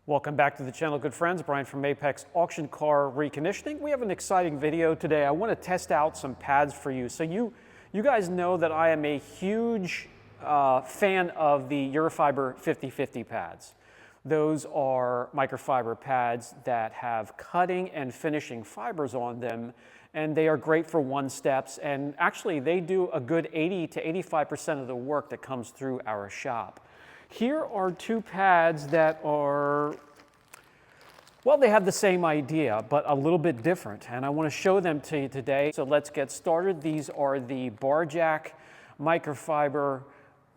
Welcome back to the channel, good friends. Brian from Apex Auction Car Reconditioning. We have an exciting video today. I want to test out some pads for you. So you guys know that I am a huge fan of the Urofiber 50/50 pads. Those are microfiber pads that have cutting and finishing fibers on them, and they are great for one steps, and actually they do a good 80 to 85% of the work that comes through our shop. Here are two pads that are, well, they have the same idea, but a little bit different, and I want to show them to you today. So let's get started. These are the Barjack microfiber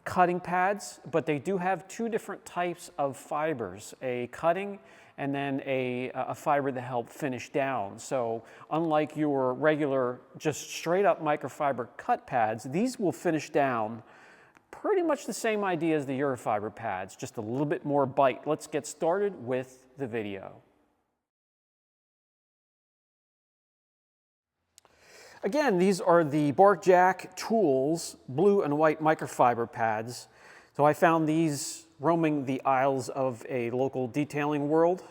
cutting pads, but they do have two different types of fibers, a cutting and then a fiber to help finish down. So unlike your regular, just straight up microfiber cut pads, these will finish down. Pretty much the same idea as the Urofiber pads, just a little bit more bite. Let's get started with the video. Again, these are the Barjack Tools blue and white microfiber pads. So I found these roaming the aisles of a local detailing world.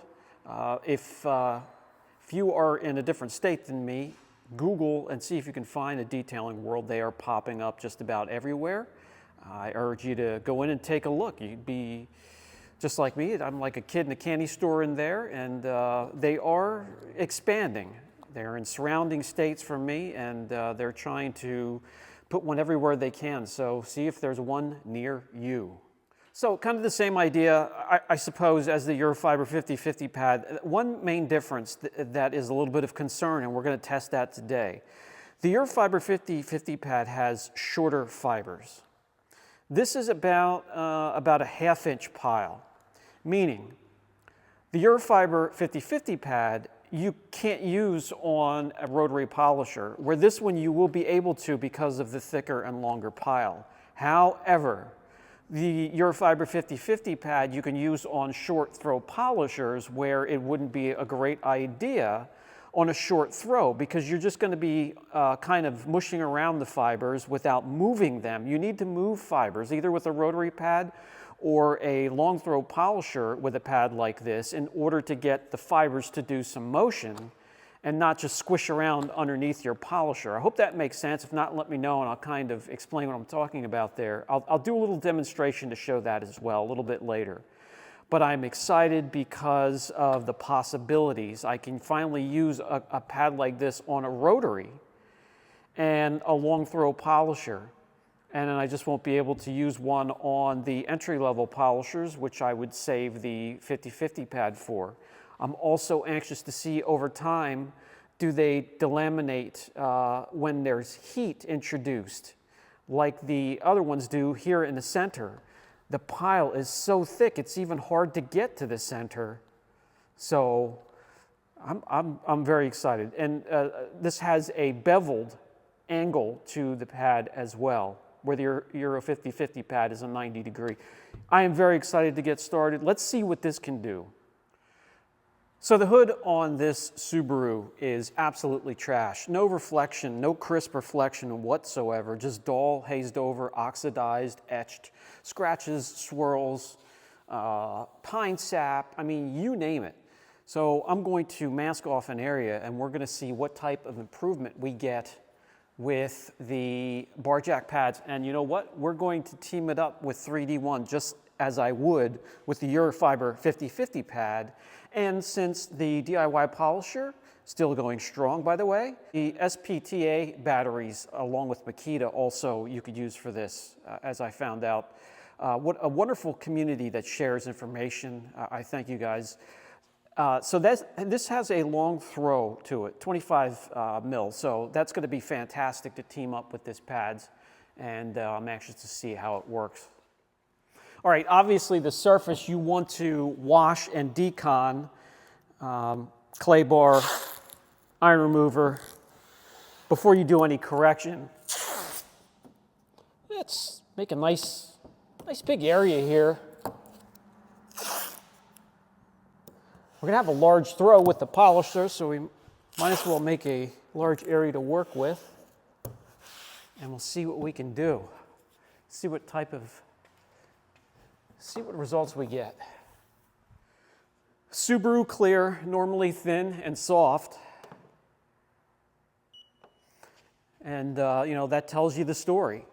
If you are in a different state than me, Google and see if you can find a detailing world. They are popping up just about everywhere. I urge you to go in and take a look. You'd be just like me. I'm like a kid in a candy store in there, and they are expanding. They're in surrounding states from me, and they're trying to put one everywhere they can. So see if there's one near you. So kind of the same idea, I suppose, as the Urofiber 50/50 pad. One main difference that is a little bit of concern, and we're going to test that today. The Urofiber 50/50 pad has shorter fibers. This is about a half-inch pile, meaning the Urofiber 50/50 pad you can't use on a rotary polisher, where this one you will be able to because of the thicker and longer pile. However, the Urofiber 50/50 pad you can use on short throw polishers, where it wouldn't be a great idea on a short throw, because you're just going to be kind of mushing around the fibers without moving them. You need to move fibers either with a rotary pad or a long throw polisher with a pad like this in order to get the fibers to do some motion and not just squish around underneath your polisher. I hope that makes sense. If not, let me know and I'll kind of explain what I'm talking about there. I'll do a little demonstration to show that as well a little bit later. But I'm excited because of the possibilities. I can finally use a pad like this on a rotary and a long throw polisher. And then I just won't be able to use one on the entry-level polishers, which I would save the 50/50 pad for. I'm also anxious to see over time, do they delaminate when there's heat introduced, like the other ones do here in the center. The pile is so thick, it's even hard to get to the center. So I'm very excited. And this has a beveled angle to the pad as well, where the Euro 50/50 pad is a 90-degree. I am very excited to get started. Let's see what this can do. So the hood on this Subaru is absolutely trash. No reflection, no crisp reflection whatsoever, just dull, hazed over, oxidized, etched, scratches, swirls, pine sap, I mean, you name it. So I'm going to mask off an area and we're going to see what type of improvement we get with the Barjack pads. And you know what? We're going to team it up with 3D1 just as I would with the Urofiber 50/50 pad. And since the DIY polisher, still going strong by the way, the SPTA batteries along with Makita also you could use for this, as I found out. What a wonderful community that shares information. I thank you guys. So this has a long throw to it, 25 mil, so that's going to be fantastic to team up with this pads, and I'm anxious to see how it works. All right, obviously the surface you want to wash and decon, clay bar, iron remover, before you do any correction. Let's make a nice big area here. We're going to have a large throw with the polisher, so we might as well make a large area to work with. And we'll see what we can do. See what results we get. Subaru clear, normally thin and soft. And you know, that tells you the story.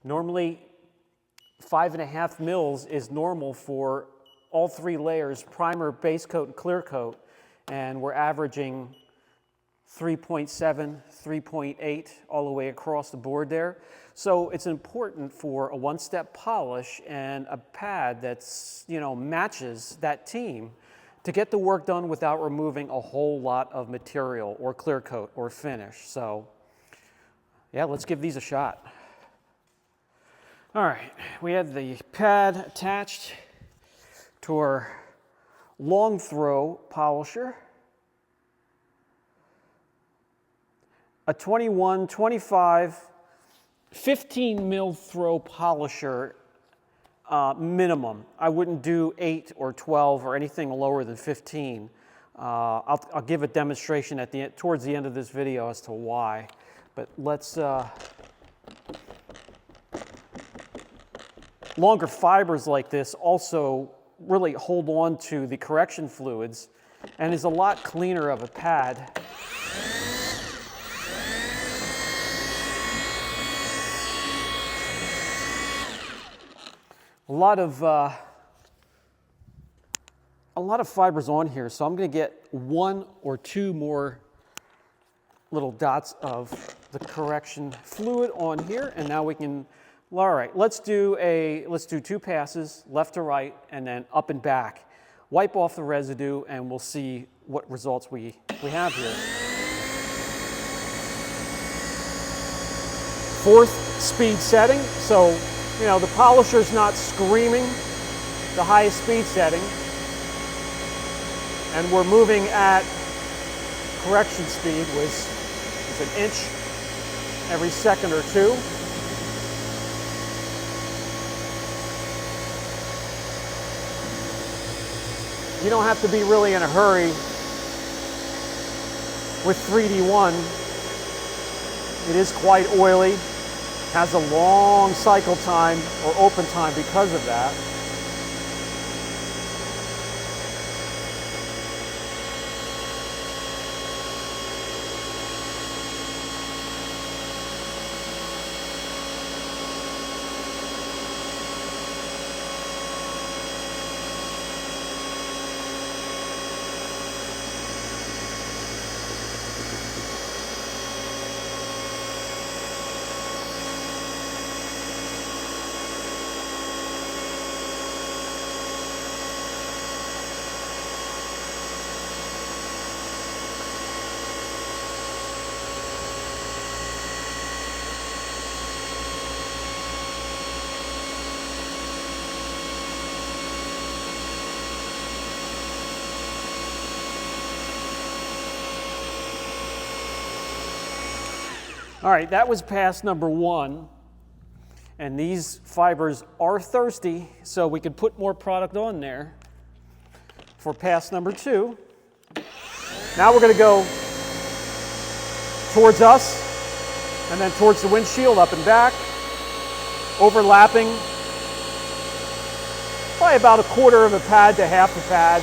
Normally 5.5 mils is normal for all 3 layers, primer, base coat, and clear coat, and we're averaging 3.7, 3.8 all the way across the board there. So it's important for a one-step polish and a pad that's, you know, matches that team to get the work done without removing a whole lot of material or clear coat or finish. So yeah, let's give these a shot. All right, we have the pad attached to our long throw polisher. A 21, 25, 15 mil throw polisher minimum. I wouldn't do 8 or 12 or anything lower than 15. I'll give a demonstration at the end, towards the end of this video as to why. But let's, longer fibers like this also really hold on to the correction fluids and is a lot cleaner of a pad. A lot of fibers on here, so I'm going to get 1 or 2 more little dots of the correction fluid on here, and now we can. All right, let's do 2 passes, left to right, and then up and back. Wipe off the residue, and we'll see what results we have here. 4th speed setting, so you know the polisher's not screaming the highest speed setting, and we're moving at correction speed, which is 1 inch every second or 2. You don't have to be really in a hurry with 3D1. It is quite oily, has a long cycle time or open time because of that. All right, that was pass number 1, and these fibers are thirsty, so we could put more product on there for pass number 2. Now we're going to go towards us, and then towards the windshield, up and back, overlapping, probably about 1/4 of a pad to half a pad.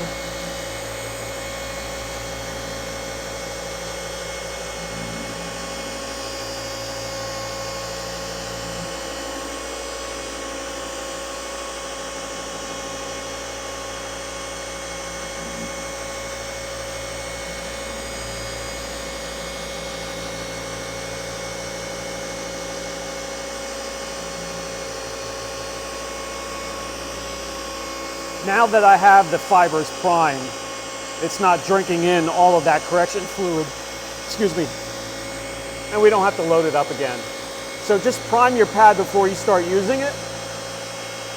Now that I have the fibers primed, it's not drinking in all of that correction fluid, excuse me, and we don't have to load it up again. So just prime your pad before you start using it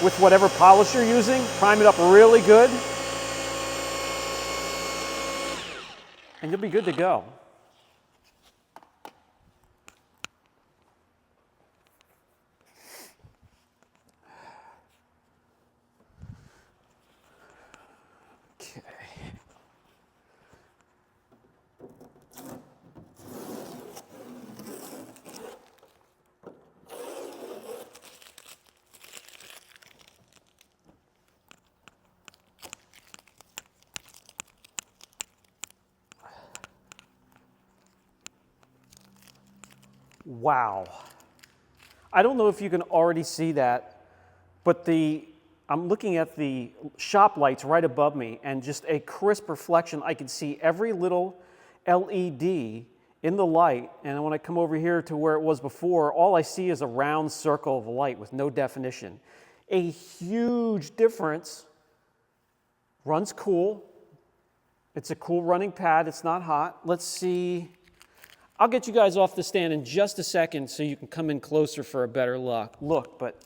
with whatever polish you're using. Prime it up really good, and you'll be good to go. Wow. I don't know if you can already see that, but I'm looking at the shop lights right above me, and just a crisp reflection. I can see every little LED in the light, and when I come over here to where it was before, all I see is a round circle of light with no definition. A huge difference. Runs cool. It's a cool running pad. It's not hot. Let's see. I'll get you guys off the stand in just a second so you can come in closer for a better look. But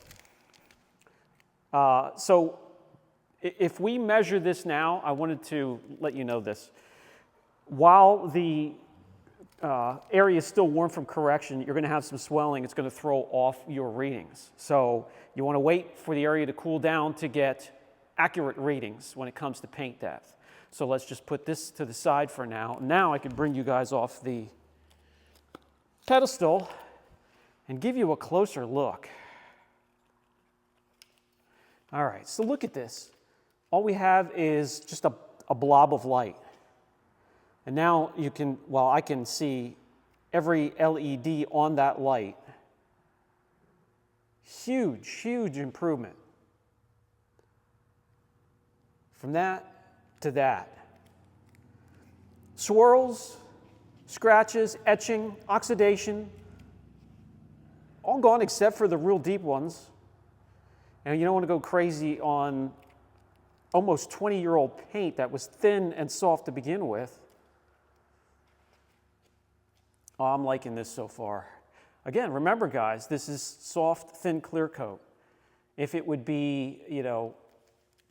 so if we measure this now, I wanted to let you know this. While the area is still warm from correction, you're going to have some swelling. It's going to throw off your readings. So you want to wait for the area to cool down to get accurate readings when it comes to paint depth. So let's just put this to the side for now. Now I can bring you guys off the pedestal and give you a closer look. All right, so look at this. All we have is just a blob of light. And now you can, well, I can see every LED on that light. Huge, huge improvement. From that to that. Swirls, scratches, etching, oxidation, all gone except for the real deep ones. And you don't want to go crazy on almost 20-year-old paint that was thin and soft to begin with. Oh, I'm liking this so far. Again, remember guys, this is soft, thin clear coat. If it would be,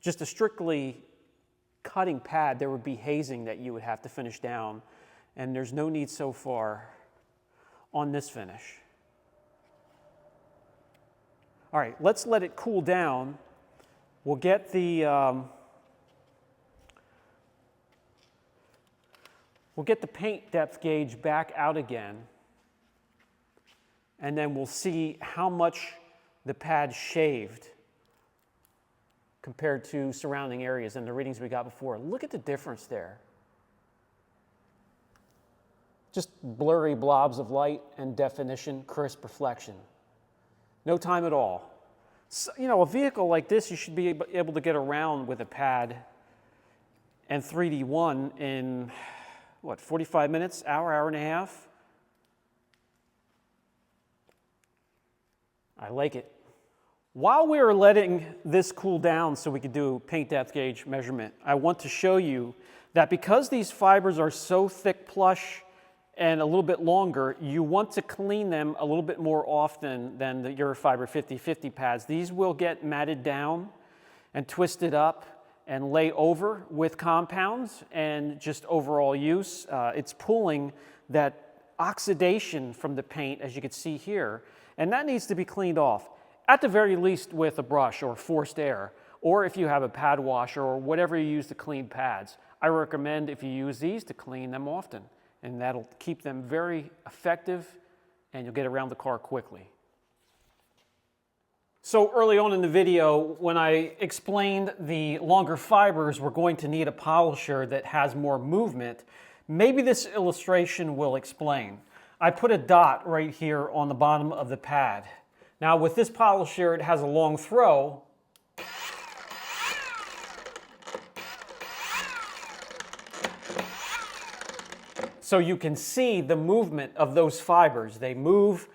just a strictly cutting pad, there would be hazing that you would have to finish down. And there's no need so far on this finish. All right, let's let it cool down. We'll get the paint depth gauge back out again, and then we'll see how much the pad shaved compared to surrounding areas and the readings we got before. Look at the difference there. Just blurry blobs of light and definition, crisp reflection. No time at all. So, a vehicle like this, you should be able to get around with a pad and 3D1 in, 45 minutes, hour and a half? I like it. While we are letting this cool down so we could do paint depth gauge measurement, I want to show you that because these fibers are so thick, plush, and a little bit longer, you want to clean them a little bit more often than the Urofiber 50/50 pads. These will get matted down and twisted up and lay over with compounds and just overall use. It's pulling that oxidation from the paint, as you can see here, and that needs to be cleaned off, at the very least with a brush or forced air, or if you have a pad washer or whatever you use to clean pads. I recommend if you use these to clean them often, and that'll keep them very effective and you'll get around the car quickly. So early on in the video, when I explained the longer fibers, we're going to need a polisher that has more movement. Maybe this illustration will explain. I put a dot right here on the bottom of the pad. Now with this polisher, it has a long throw. So you can see the movement of those fibers. They move,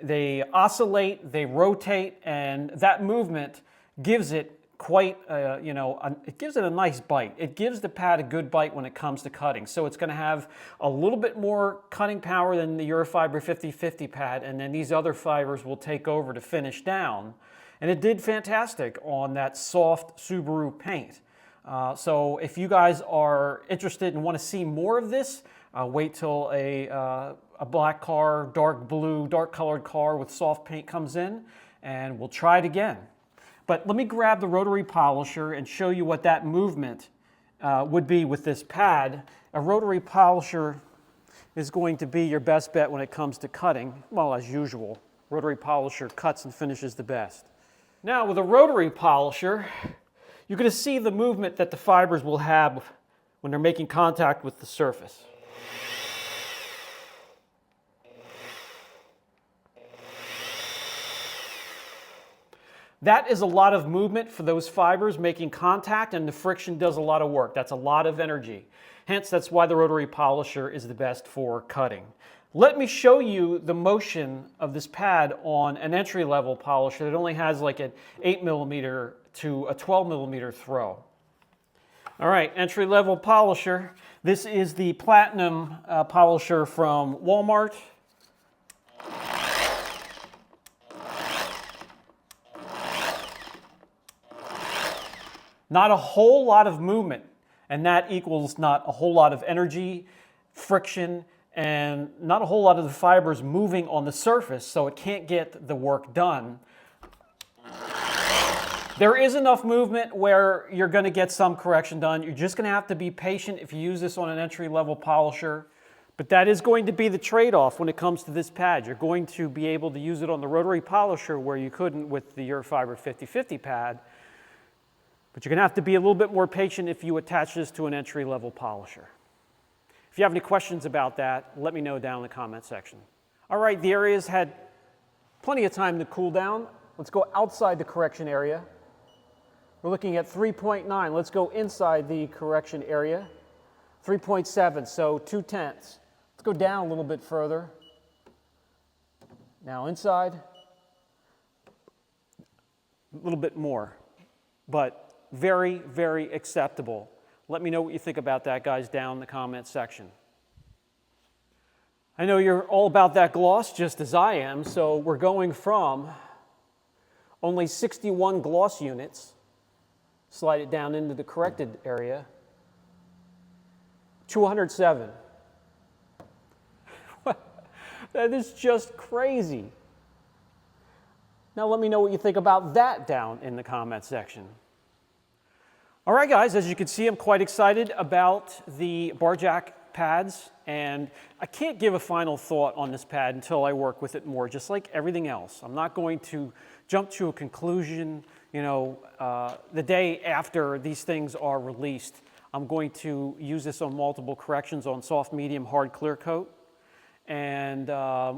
they oscillate, they rotate, and that movement gives it quite, it gives it a nice bite. It gives the pad a good bite when it comes to cutting. So it's going to have a little bit more cutting power than the Urofiber 50/50 pad, and then these other fibers will take over to finish down. And it did fantastic on that soft Subaru paint. So if you guys are interested and want to see more of this, wait till a black car, dark blue, dark colored car with soft paint comes in, and we'll try it again. But let me grab the rotary polisher and show you what that movement would be with this pad. A rotary polisher is going to be your best bet when it comes to cutting. Well, as usual, rotary polisher cuts and finishes the best. Now with a rotary polisher, you're going to see the movement that the fibers will have when they're making contact with the surface. That is a lot of movement for those fibers making contact, and the friction does a lot of work. That's a lot of energy. Hence, that's why the rotary polisher is the best for cutting. Let me show you the motion of this pad on an entry-level polisher that only has like an 8mm to a 12mm throw. All right, entry-level polisher. This is the Platinum polisher from Walmart. Not a whole lot of movement, and that equals not a whole lot of energy, friction, and not a whole lot of the fibers moving on the surface, so it can't get the work done. There is enough movement where you're going to get some correction done. You're just going to have to be patient if you use this on an entry-level polisher, but that is going to be the trade-off when it comes to this pad. You're going to be able to use it on the rotary polisher where you couldn't with the Urofiber 50/50 pad, but you're going to have to be a little bit more patient if you attach this to an entry-level polisher. If you have any questions about that, let me know down in the comment section. All right, the area's had plenty of time to cool down. Let's go outside the correction area. We're looking at 3.9. Let's go inside the correction area. 3.7, so 0.2. Let's go down a little bit further. Now inside, a little bit more, but very, very acceptable. Let me know what you think about that, guys, down in the comment section. I know you're all about that gloss, just as I am, so we're going from only 61 gloss units, slide it down into the corrected area, 207. That is just crazy. Now let me know what you think about that down in the comment section. All right, guys, as you can see, I'm quite excited about the Barjack pads, and I can't give a final thought on this pad until I work with it more, just like everything else. I'm not going to jump to a conclusion, the day after these things are released. I'm going to use this on multiple corrections on soft, medium, hard, clear coat, and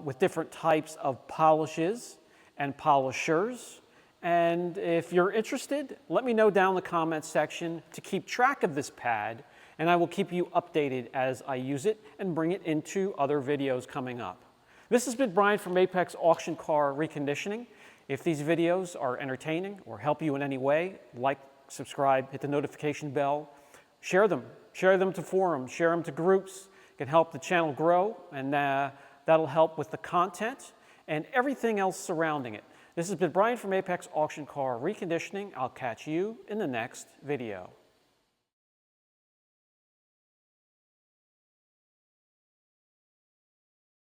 with different types of polishes and polishers. And if you're interested, let me know down in the comments section to keep track of this pad, and I will keep you updated as I use it and bring it into other videos coming up. This has been Brian from Apex Auction Car Reconditioning. If these videos are entertaining or help you in any way, like, subscribe, hit the notification bell, share them to forums, share them to groups. It can help the channel grow, and that'll help with the content and everything else surrounding it. This has been Brian from Apex Auction Car Reconditioning. I'll catch you in the next video.